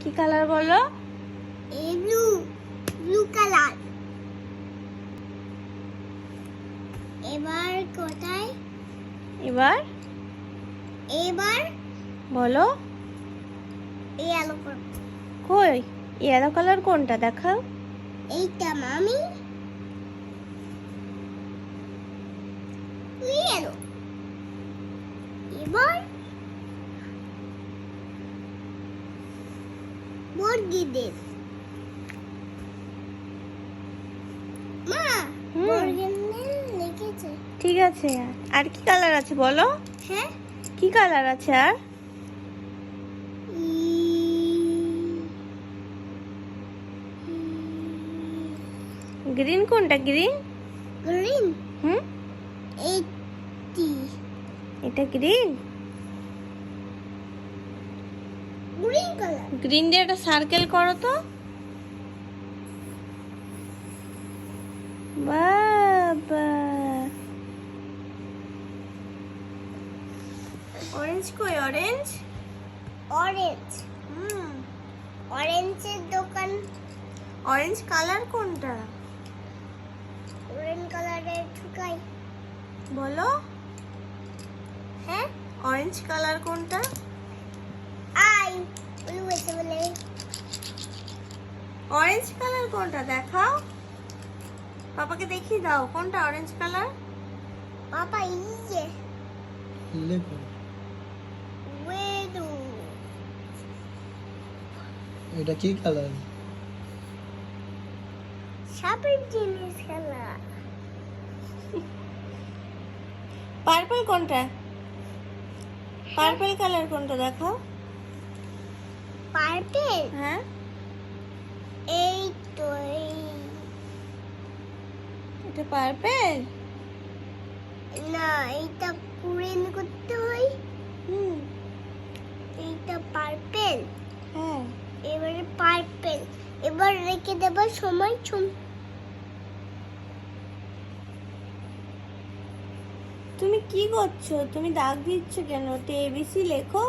কি কালার বলো? Blue blue colour. এবার কোথায়? এবার এবার বলো। Yellow colour. কই ইয়েলো কালার কোনটা দেখাও? এইটা মামি, ইয়েলো। এবার মুরগিদের মা হুম। মুরগিদের লিখেছে। ঠিক আছে, আর কি কালার আছে বলো? হ্যাঁ, কি কালার আছে আর? গ্রিন কোনটা? গ্রিন? গ্রিন। হুম, এইটি এটা গ্রিন। Green colour. গ্রিন দিয়ে একটা সার্কেল করো তো। বাবা, অরেঞ্জ কই? অরেঞ্জ। অরেঞ্জ। হুম, অরেঞ্জের দোকান। অরেঞ্জ কালার কোনটা অরেঞ্জ কালারের ঠুকাই। বলো? হ্যাঁ, অরেঞ্জ কালার কোনটা? আই ব্লু এসে বলে। অরেঞ্জ কালার কোনটা দেখাও, পাপাকে দেখিয়ে দাও কোনটা অরেঞ্জ কালার। পাপা ইয়ে লেখো। ওয়েদু। এটা কি কালার? সাপের জিনিস খেলা। পার্পল কোনটা? পার্পল কালার কোনটা দেখাও। পার্পেল। হ্যাঁ, এই তো এই। এটা পার্পল। না, এইটা গ্রিন করতে হয়। হুম, এইটা পার্পেল। হ্যাঁ। এবারে পার্পেল। এবার রেখে দেবার সময় তুমি কি করছো? তুমি দাগ দিচ্ছ কেন? এবিসি লেখো।